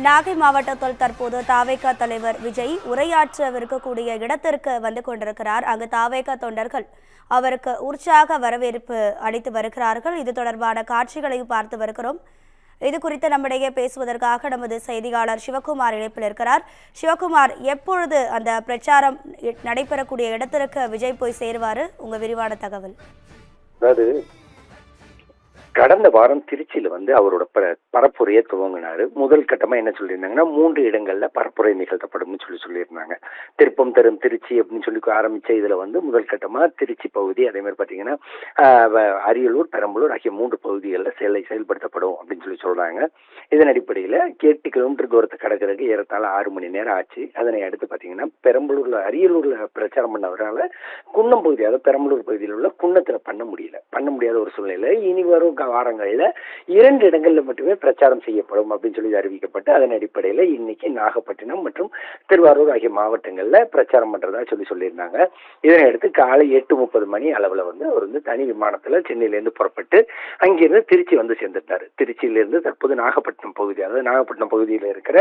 நாகை மாவட்டத்தில் தற்போது தாவேகா தலைவர் விஜய் உரையாற்றவிருக்கக்கூடிய இடத்திற்கு வந்து கொண்டிருக்கிறார். அங்கு தாவேகா தொண்டர்கள் அவருக்கு உற்சாக வரவேற்பு அளித்து வருகிறார்கள். இது தொடர்பான காட்சிகளையும் பார்த்து வருகிறோம். இது குறித்து நம்மிடையே பேசுவதற்காக நமது செய்தியாளர் சிவகுமார் இணைப்பில் இருக்கிறார். சிவகுமார், எப்பொழுது அந்த பிரச்சாரம் நடைபெறக்கூடிய இடத்திற்கு விஜய் போய் சேருவாரு? உங்க விரிவான தகவல். அதாவது கடந்த வாரம் திருச்சியில அவரோட பரப்புரையை துவங்கினாரு. முதல் கட்டமா என்ன சொல்லியிருந்தாங்கன்னா 3 இடங்கள்ல பரப்புரை நிகழ்த்தப்படும் சொல்லியிருந்தாங்க. திருப்பம் தரும் திருச்சி அப்படின்னு சொல்லி ஆரம்பிச்ச இதுல முதல் கட்டமா திருச்சி பகுதி, அதே மாதிரி பாத்தீங்கன்னா அரியலூர், பெரம்பலூர் ஆகிய 3 பகுதிகளில் செயல்படுத்தப்படும் அப்படின்னு சொல்றாங்க. இதன் அடிப்படையில 8 கிலோமீட்டர் தூரத்தை கடக்கிறதுக்கு ஏறத்தாழ 6 மணி நேரம் ஆச்சு. அதனை அடுத்து பாத்தீங்கன்னா அரியலூர்ல பிரச்சாரம் பண்ணவரால குன்னம் பகுதி, அதாவது பெரம்பலூர் பகுதியில் உள்ள குன்னத்துல பண்ண முடியாத ஒரு சூழ்நிலை. இனி வரும் வாரங்கள்ல 2 இடங்கள்ல மட்டுமே பிரச்சாரம் செய்யப்படும் அப்படின்னு சொல்லி அறிவிக்கப்பட்டு, அதன் அடிப்படையில இன்னைக்கு நாகப்பட்டினம் மற்றும் திருவாரூர் ஆகிய மாவட்டங்கள்ல பிரச்சாரம் பண்றதா சொல்லியிருந்தாங்க. இதனை அடுத்து காலை 8:30 மணி அளவுல அவர் தனி விமானத்துல சென்னையிலேருந்து புறப்பட்டு அங்கிருந்து திருச்சி சேர்ந்துட்டாரு. திருச்சியிலிருந்து தற்போது நாகப்பட்டினம் பகுதி, அதாவது நாகப்பட்டினம் பகுதியில் இருக்கிற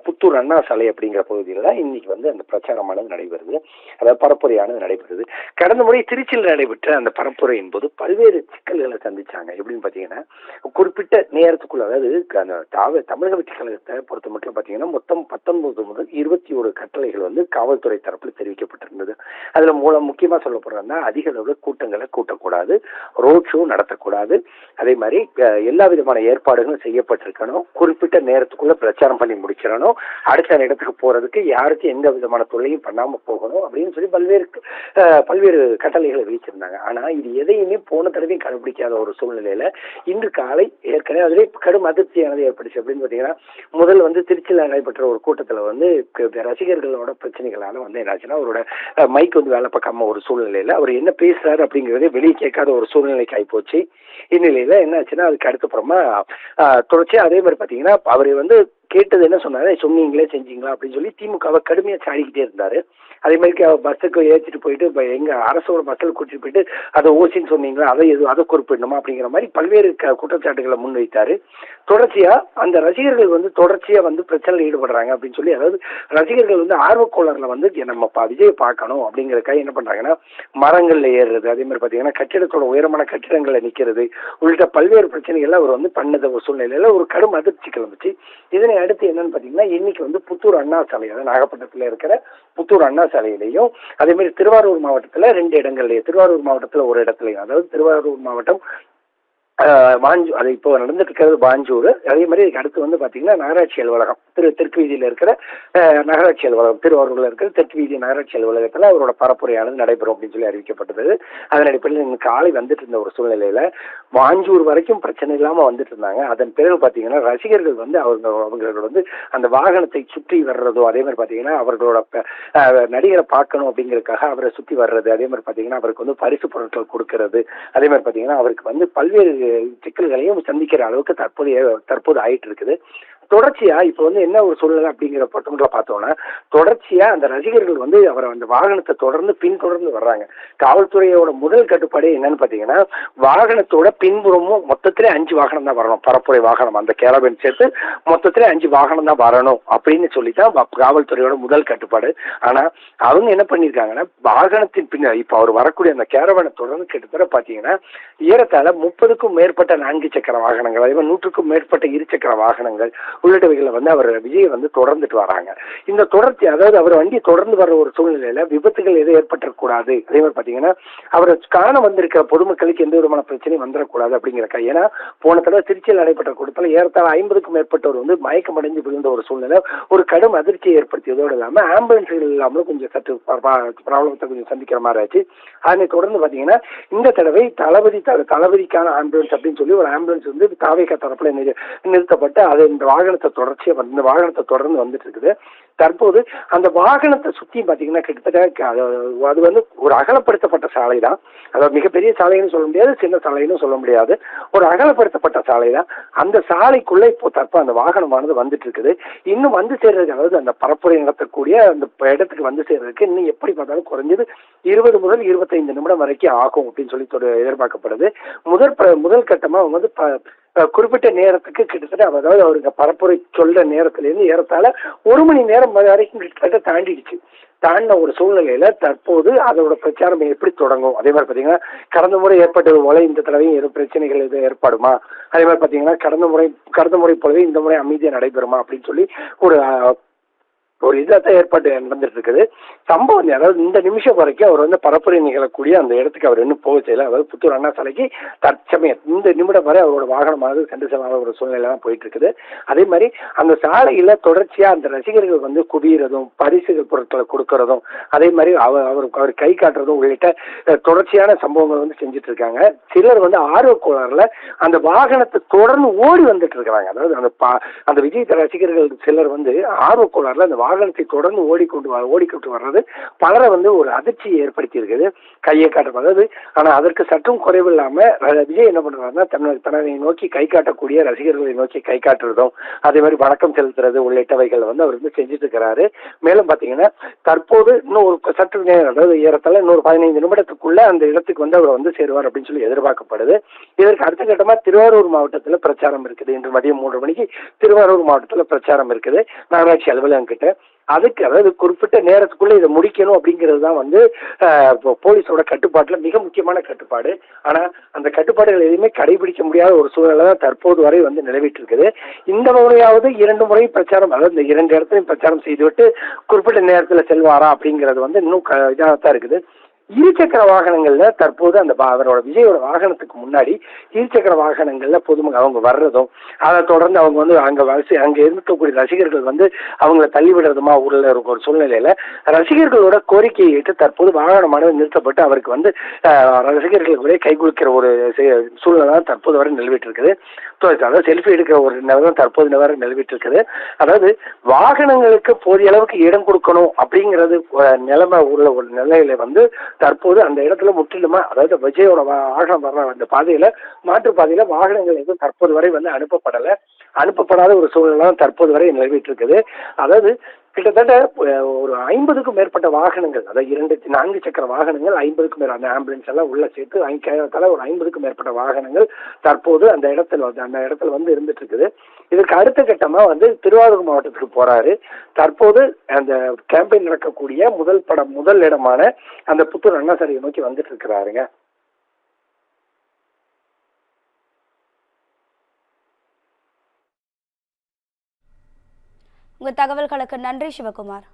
புத்தூர் அண்ணா சாலை அப்படிங்கிற பகுதியில தான் இன்னைக்கு அந்த பிரச்சாரமானது நடைபெறுது, அதாவது பரப்புரையானது நடைபெறுது. கடந்த முறை திருச்சியில் நடைபெற்ற அந்த பரப்புரை என்பது பல்வேறு சிக்கல்களை சந்திச்சாங்க. எப்படின்னு பாத்தீங்கன்னா, குறிப்பிட்ட நேரத்துக்குள்ள, அதாவது தமிழக வெற்றி கழகத்தை பொறுத்த மட்டும் பாத்தீங்கன்னா மொத்தம் 19 முதல் 21 கட்டளைகள் காவல்துறை தரப்பில் தெரிவிக்கப்பட்டிருந்தது. அதுல முக்கியமா சொல்லப்படுறதுனா அதிக அளவுல கூட்டங்களை கூட்டக்கூடாது, ரோட் ஷோ நடத்தக்கூடாது, அதே மாதிரி எல்லா விதமான ஏற்பாடுகளும் செய்யப்பட்டிருக்கணும், குறிப்பிட்ட நேரத்துக்குள்ள பிரச்சாரம் பண்ணி முடிச்சிடணும், அடுத்த இடத்துக்கு போறதுக்கு யாருக்கும் எந்த விதமான தொல்லையும் பண்ணாம போகணும் அப்படின்னு சொல்லி பல்வேறு கட்டளைகளை விதிச்சிருந்தாங்க. ஆனா இது எதையுமே போன தடவையும் கடைபிடிக்காத ஒரு சூழ்நிலையில இன்று காலை ஏற்கனவே அதிலே கடும் அதிர்ச்சியானது ஏற்பட்டுச்சு. அப்படின்னு பாத்தீங்கன்னா, முதல் திருச்சியில் நடைபெற்ற ஒரு கூட்டத்துல ரசிகர்களோட பிரச்சனைகளால என்னாச்சுன்னா, அவரோட மைக் வேலை பார்க்காம ஒரு சூழ்நிலையில அவர் என்ன பேசுறாரு அப்படிங்கறதே வெளியே கேட்காத ஒரு சூழ்நிலைக்கு ஆகி போச்சு. இந்நிலையில என்ன ஆச்சுன்னா, அதுக்கு அடுத்தப்புறமா தொடர்ச்சியா அதே மாதிரி பாத்தீங்கன்னா, அவரு கேட்டது என்ன சொன்னாரு, சொன்னீங்களே செஞ்சீங்களா அப்படின்னு சொல்லி திமுகவை கடுமையா சாடிக்கிட்டே இருந்தாரு. அதே மாதிரி பஸ்ஸுக்கு ஏற்றிட்டு போயிட்டு எங்க அரசோட பஸ்ஸில் கூட்டிட்டு போயிட்டு அதை ஓசின்னு சொன்னீங்களா, அதை குறிப்பிடணுமா அப்படிங்கிற மாதிரி பல்வேறு குற்றச்சாட்டுகளை முன்வைத்தாரு. தொடர்ச்சியா அந்த ரசிகர்கள் தொடர்ச்சியா பிரச்சனையில் ஈடுபடுறாங்க அப்படின்னு சொல்லி, அதாவது ரசிகர்கள் ஆர்வக்கோளர்ல நம்ம விஜயை பார்க்கணும் அப்படிங்கறதுக்காக என்ன பண்றாங்கன்னா, மரங்கள்ல ஏறுறது, அதே மாதிரி பாத்தீங்கன்னா கட்டிடத்தோட உயரமான கட்டிடங்களை நிக்கிறது உள்ளிட்ட பல்வேறு பிரச்சனைகள் அவர் பண்ணத ஒரு சூழ்நிலையில ஒரு கடும் அதிர்ச்சி கிளம்பிச்சு. இதனை அடுத்து என்னன்னு பாத்தீங்கன்னா, இன்னைக்கு புத்தூர் அண்ணா சாலை, அதாவது நாகப்பட்டினத்துல இருக்கிற புத்தூர் அண்ணா சாலையிலையும், அதே மாதிரி திருவாரூர் மாவட்டத்துல 2 இடங்கள்லயும், திருவாரூர் மாவட்டத்துல ஒரு இடத்துலயும், அதாவது திருவாரூர் மாவட்டம் அது இப்போ நடந்துட்டு இருக்கிறது பாஞ்சூர். அதே மாதிரி அடுத்து பாத்தீங்கன்னா நகராட்சி அலுவலகம், தெற்கு வீதியில இருக்கிற நகராட்சி அலுவலகம், திருவாரூர்ல இருக்கிற தெற்கு வீதி நகராட்சி அலுவலகத்துல அவரோட பரப்புரையானது நடைபெறும் அப்படின்னு சொல்லி அறிவிக்கப்பட்டது. அதன் அடிப்படையில் இன்னைக்கு காலை வந்துட்டு இருந்த ஒரு சூழ்நிலையில பாஞ்சூர் வரைக்கும் பிரச்சனை இல்லாம வந்துட்டு இருந்தாங்க. அதன் பிறகு பாத்தீங்கன்னா ரசிகர்கள் அவங்களோட அந்த வாகனத்தை சுற்றி வர்றதோ, அதே மாதிரி பாத்தீங்கன்னா அவர்களோட நடிகரை பார்க்கணும் அப்படிங்கறதுக்காக அவரை சுத்தி வர்றது, அதே மாதிரி பாத்தீங்கன்னா அவருக்கு பரிசு பொருட்கள் கொடுக்கறது, அதே மாதிரி பாத்தீங்கன்னா அவருக்கு பல்வேறு சிக்கல்களையும் சந்திக்கிற அளவுக்கு தற்போது ஆயிட்டு இருக்குது. தொடர்ச்சியா இப்ப என்ன ஒரு சூழ்நிலை அப்படிங்கிற பட்டங்களை பார்த்தோம்னா, தொடர்ச்சியா அந்த ரசிகர்கள் அவரை அந்த வாகனத்தை பின்தொடர்ந்து வர்றாங்க. காவல்துறையோட முதல் கட்டுப்பாடு என்னன்னு பாத்தீங்கன்னா, வாகனத்தோட பின்புறமும் மொத்தத்திலே 5 வாகனம் தான் வரணும், பரப்புரை வாகனம் அந்த கேரவன் சேர்த்து மொத்தத்திலே 5 வாகனம் தான் வரணும் அப்படின்னு சொல்லித்தான் காவல்துறையோட முதல் கட்டுப்பாடு. ஆனா அவங்க என்ன பண்ணிருக்காங்கன்னா, வாகனத்தின் பின்ன இப்ப அவர் வரக்கூடிய அந்த கேரவனை தொடர்ந்து கிட்டத்தட்ட பாத்தீங்கன்னா ஏறத்தாழ 30க்கும் மேற்பட்ட 4 சக்கர வாகனங்கள், அதே மாதிரி 100க்கும் மேற்பட்ட 2 சக்கர வாகனங்கள் உள்ளிட்டவைகளை அவர் விஜய் தொடர்ந்துட்டு வராங்க. இந்த தொடர்ச்சி, அதாவது அவர் வண்டி தொடர்ந்து வர்ற ஒரு சூழ்நிலையில விபத்துகள் எதுவும் ஏற்பட்டக்கூடாது, அதே மாதிரி பாத்தீங்கன்னா அவரை காண வந்திருக்கிற பொதுமக்களுக்கு எந்த விதமான பிரச்சனையும் வந்துடக்கூடாது அப்படிங்கிறக்கா. ஏன்னா போன தடவை திருச்சியில் நடைபெற்ற கூட்டத்தில் ஏறத்தாழ 50க்கும் மேற்பட்டவர் மயக்கம் அடைஞ்சு விழுந்த ஒரு சூழ்நிலை ஒரு கடும் அதிர்ச்சியை ஏற்படுத்தியதோடு இல்லாம ஆம்புலன்ஸ்கள் இல்லாமலும் கொஞ்சம் சற்று ப்ராப்ளத்தை கொஞ்சம் சந்திக்கிற மாதிரி ஆச்சு. அதனை தொடர்ந்து பாத்தீங்கன்னா இந்த தடவை தளபதிக்கான ஆம்புலன்ஸ் அப்படின்னு சொல்லி ஒரு ஆம்புலன்ஸ் தாவேகா தரப்புல நிறுத்தப்பட்டு அது இந்த வாகனத்தை தொடர்ந்து வந்துட்டு இருக்குது. தற்போது அந்த வாகனத்தை சுத்தி பாத்தீங்கன்னா கிட்டத்தட்ட அது ஒரு அகலப்படுத்தப்பட்ட சாலை தான், அதாவது மிகப்பெரிய சாலைன்னு சொல்ல முடியாது, சின்ன சாலைன்னு சொல்ல முடியாது, ஒரு அகலப்படுத்தப்பட்ட சாலை தான். அந்த சாலைக்குள்ள இப்போ அந்த வாகனமானது வந்துட்டு இருக்குது. இன்னும் சேர்றதுக்கு, அதாவது அந்த பரப்புரை நடத்தக்கூடிய அந்த இடத்துக்கு சேர்றதுக்கு இன்னும் எப்படி பார்த்தாலும் குறைஞ்சது 20 முதல் 25 நிமிடம் வரைக்கும் ஆகும் அப்படின்னு சொல்லி எதிர்பார்க்கப்படுது. முதல் கட்டமா அவங்க குறிப்பிட்ட நேரத்துக்கு கிட்டத்தட்ட அதாவது அவருக்கு பரப்புரை சொல்ற நேரத்துல இருந்து ஏறத்தாழ 1 மணி நேரம் வரைக்கும் கிட்டத்தட்ட தாண்டிடுச்சு. தாண்டின ஒரு சூழ்நிலையில தற்போது அதோட பிரச்சாரம் எப்படி தொடங்கும்? அதே மாதிரி பாத்தீங்கன்னா கடந்த முறை ஏற்பட்டது போல இந்த தடவையும் ஏதோ பிரச்சனைகள் எதுவும் ஏற்படுமா? அதே மாதிரி பாத்தீங்கன்னா கடந்த முறை போலவே இந்த முறை அமைதியா நடைபெறுமா அப்படின்னு சொல்லி ஒரு இதான் ஏற்பாடு நடந்துட்டு இருக்குது. சம்பவம் அதாவது இந்த நிமிஷம் வரைக்கும் அவர் வந்து பரப்புரை நிகழக்கூடிய அந்த இடத்துக்கு அவர் இன்னும் போக செய்யல. அதாவது புத்தூர் அண்ணா சாலைக்கு தற்சமயம் இந்த நிமிடம் வரை அவரோட வாகனமானது சென்று செல்லாத ஒரு சூழ்நிலை தான் போயிட்டு இருக்குது. அதே மாதிரி அந்த சாலையில தொடர்ச்சியா அந்த ரசிகர்கள் வந்து குவியறதும் பரிசுகள் பொருட்களை கொடுக்கறதும் அதே மாதிரி அவர் கை காட்டுறதும் உள்ளிட்ட தொடர்ச்சியான சம்பவங்கள் வந்து செஞ்சுட்டு இருக்காங்க. சிலர் வந்து ஆர்வ கோளாறுல அந்த வாகனத்தை தொடர்ந்து ஓடி வந்துட்டு இருக்கிறாங்க. அதாவது அந்த விஜய் ரசிகர்கள் சிலர் வந்து ஆர்வ கோளாறுல அந்த வாகனத்தை தொடர்ந்து ஓடிக்கொண்டு வர்றது பலரை வந்து ஒரு அதிர்ச்சியை ஏற்படுத்தி இருக்குது. கையை காட்ட அதாவது ஆனா அதற்கு சற்றும் குறைவில்லாம விஜய் என்ன பண்றாருன்னா தன்னை நோக்கி கை காட்டக்கூடிய ரசிகர்களை நோக்கி கை காட்டுறதும் அதே மாதிரி வணக்கம் செலுத்துறது உள்ளிட்டவைகள் வந்து அவர் வந்து செஞ்சுட்டு இருக்கிறாரு. மேலும் பாத்தீங்கன்னா தற்போது இன்னும் ஒரு சற்று நேரம் அதாவது ஏறத்தாழ இன்னொரு 15 நிமிடத்துக்குள்ள அந்த இடத்துக்கு வந்து அவர் வந்து சேருவார் அப்படின்னு சொல்லி எதிர்பார்க்கப்படுது. இதற்கு அடுத்த கட்டமா திருவாரூர் மாவட்டத்துல பிரச்சாரம் இருக்குது. இன்று மதியம் 3 மணிக்கு திருவாரூர் மாவட்டத்துல பிரச்சாரம் இருக்குது நகராட்சி அலுவலகம் கிட்ட. அதுக்கு அதாவது குறிப்பிட்ட நேரத்துக்குள்ள இதை முடிக்கணும் அப்படிங்கிறது தான் வந்து போலீஸோட கட்டுப்பாட்டுல மிக முக்கியமான கட்டுப்பாடு. ஆனா அந்த கட்டுப்பாடுகள் எதுவுமே கடைபிடிக்க முடியாத ஒரு சூழ்நிலை தான் தற்போது வரை வந்து நிலவிட்டு இருக்குது. இந்த முறையாவது 2 முறை பிரச்சாரம் அதாவது இந்த 2 இடத்துலையும் பிரச்சாரம் செய்துவிட்டு குறிப்பிட்ட நேரத்துல செல்வாரா அப்படிங்கிறது வந்து இன்னும் இதாகத்தான் இருக்குது. இருசக்கர வாகனங்கள்ல தற்போது அந்த அவரோட விஜயோட வாகனத்துக்கு முன்னாடி இருசக்கர வாகனங்கள்ல பொதுமக்கள் அவங்க வர்றதும் அதை தொடர்ந்து அவங்க வந்து அங்க இருக்கக்கூடிய ரசிகர்கள் வந்து அவங்களை தள்ளிவிடுறதுமா ஊர்ல இருக்க ஒரு சூழ்நிலையில ரசிகர்களோட கோரிக்கையை ஏற்று தற்போது வாகனமானது நிறுத்தப்பட்டு அவருக்கு வந்து ரசிகர்களுக்குள்ளே கைகுலுக்கிற ஒரு சூழ்நிலை தான் தற்போது வரை நிலவிட்டு இருக்குது. அதாவது செல்ஃபி எடுக்கிற ஒரு நிலவரம் தற்போது வரை நிலவிட்டு இருக்குது. அதாவது வாகனங்களுக்கு போதிய அளவுக்கு இடம் கொடுக்கணும் அப்படிங்கிறது நிலைமை உள்ள ஒரு நிலையில வந்து தற்போது அந்த இடத்துல முற்றிலுமா அதாவது விஜயோட வாகனம் வர்ற அந்த பாதையில மாற்று பாதையில வாகனங்கள் எதுவும் தற்போது வரை வந்து அனுப்பப்படாத ஒரு சூழ்நிலை தற்போது வரை நிலவிட்டு இருக்குது. அதாவது கிட்டத்தட்ட ஒரு 50க்கும் மேற்பட்ட வாகனங்கள் அதாவது 4 சக்கர வாகனங்கள் 50க்கும் மேற்பட்ட அந்த ஆம்புலன்ஸ் எல்லாம் உள்ள சேர்த்து ஒரு 50க்கும் மேற்பட்ட வாகனங்கள் தற்போது அந்த இடத்துல வந்து இருந்துட்டு இருக்குது. இதற்கு அடுத்த கட்டமா வந்து திருவாரூர் மாவட்டத்துக்கு போறாரு. தற்போது அந்த கேம்பெயின் நடக்கக்கூடிய முதல் இடமான அந்த புத்தூர் அண்ணா சாலையை நோக்கி வந்துட்டு இருக்கிறாருங்க. உங்க தகவல்களுக்கு நன்றி சிவகுமார்.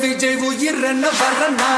விஜய் உயிர் என்ன வரனா